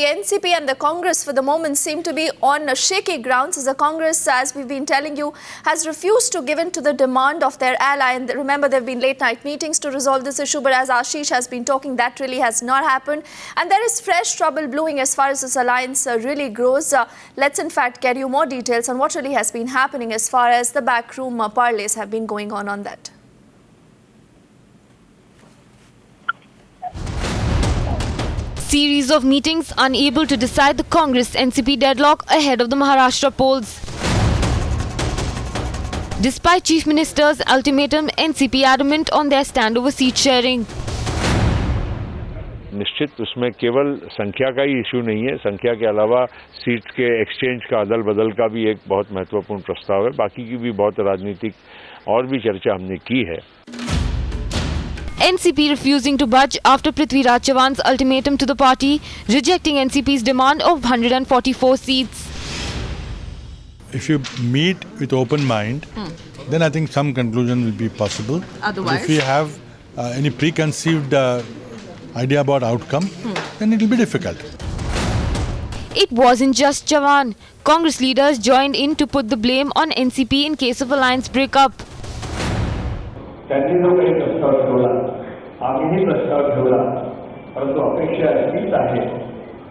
The NCP and the Congress for the moment seem to be on shaky grounds as the Congress, as we've been telling you, has refused to give in to the demand of their ally. And remember, there have been late night meetings to resolve this issue, but as Ashish has been talking, that really has not happened. And there is fresh trouble brewing as far as this alliance really grows. Let's in fact get you more details on what really has been happening as far as the backroom parlays have been going on that. Series of meetings unable to decide the Congress-NCP deadlock ahead of the Maharashtra polls. Despite Chief Minister's ultimatum, NCP adamant on their stand over seat sharing. निश्चित उसमें केवल संख्या का ही issue नहीं है, संख्या के अलावा सीट के एक्सचेंज का अदल बदल का भी एक बहुत महत्वपूर्ण प्रस्ताव है। बाकी की भी बहुत राजनीतिक और भी चर्चा हमने की है। NCP refusing to budge after Prithviraj Chavan's ultimatum to the party, rejecting NCP's demand of 144 seats. If you meet with open mind, then I think some conclusion will be possible. Otherwise? If we have any preconceived idea about outcome, then it will be difficult. It wasn't just Chavan. Congress leaders joined in to put the blame on NCP in case of alliance breakup. त्यांनी जो काही प्रस्ताव ठेवला, आम्हीही प्रस्ताव ठेवला, परंतु अपेक्षा अशीच आहे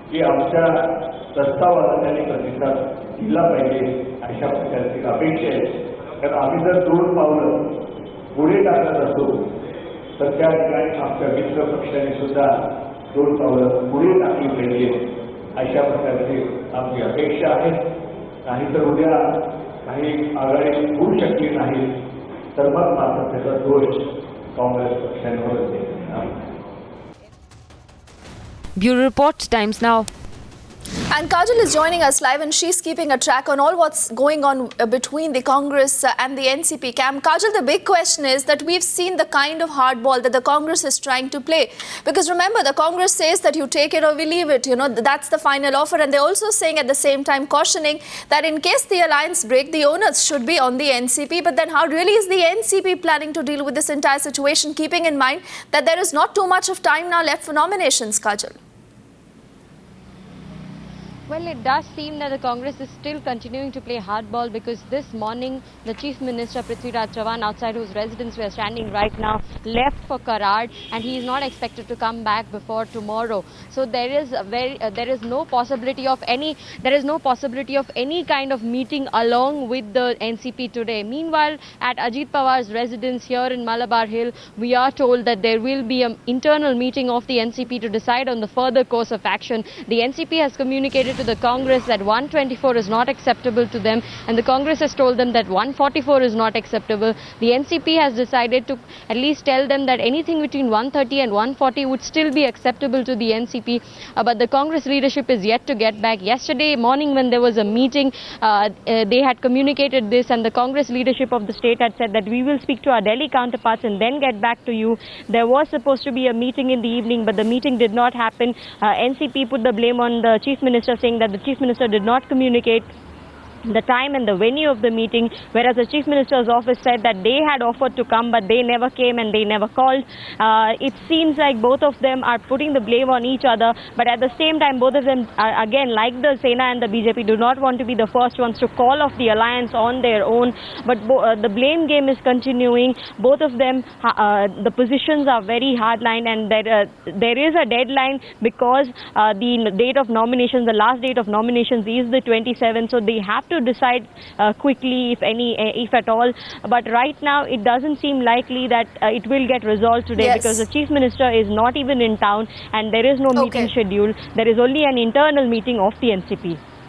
की आमच्या प्रस्तावाला त्यांनी प्रतिसाद दिला पाहिजे अशा प्रकारची अपेक्षा आहे. कारण आम्ही जर 2 पावलं पुढे टाकत असतो तर त्या ठिकाणी आमच्या मित्र पक्षाने सुद्धा 2 पावलं पुढे टाकली पाहिजे अशा प्रकारची आमची अपेक्षा आहे. नाहीतर उद्या काही आघाडी होऊ शकली नाही तर मग मात्र त्याचा दोष काँग्रेस पक्षांवरच येईल. Bureau Report, Times Now. And Kajal is joining us live and she's keeping a track on all what's going on between the Congress and the NCP camp. Kajal, the big question is that we've seen the kind of hardball that the Congress is trying to play. Because remember, the Congress says that you take it or we leave it. You know, that's the final offer. And they're also saying at the same time, cautioning that in case the alliance break, the onus should be on the NCP. But then how really is the NCP planning to deal with this entire situation, keeping in mind that there is not too much of time now left for nominations, Kajal? Well, it does seem that the Congress is still continuing to play hardball because this morning the Chief Minister Prithviraj Chavan, outside whose residence we are standing right now, left for Karad and he is not expected to come back before tomorrow. So there is no possibility of any kind of meeting along with the NCP today. Meanwhile, at Ajit Pawar's residence here in Malabar Hill, we are told that there will be an internal meeting of the NCP to decide on the further course of action. The NCP has communicated to the Congress that 124 is not acceptable to them and the Congress has told them that 144 is not acceptable. The NCP has decided to at least tell them that anything between 130 and 140 would still be acceptable to the NCP, but the Congress leadership is yet to get back. Yesterday morning when there was a meeting, they had communicated this and the Congress leadership of the state had said that we will speak to our Delhi counterparts and then get back to you. There was supposed to be a meeting in the evening, but the meeting did not happen. NCP put the blame on the Chief Minister, saying that the Chief Minister did not communicate the time and the venue of the meeting, whereas the Chief Minister's office said that they had offered to come but they never came and they never called. It seems like both of them are putting the blame on each other, but at the same time both of them are, again, like the Sena and the BJP, do not want to be the first ones to call off the alliance on their own, but the blame game is continuing. Both of them, the positions are very hardline and there is a deadline because the date of nominations, the last date of nominations is the 27th, so they have to decide quickly, if at all. But right now it doesn't seem likely that it will get resolved today, because the Chief Minister is not even in town and there is no meeting scheduled. There is only an internal meeting of the NCP.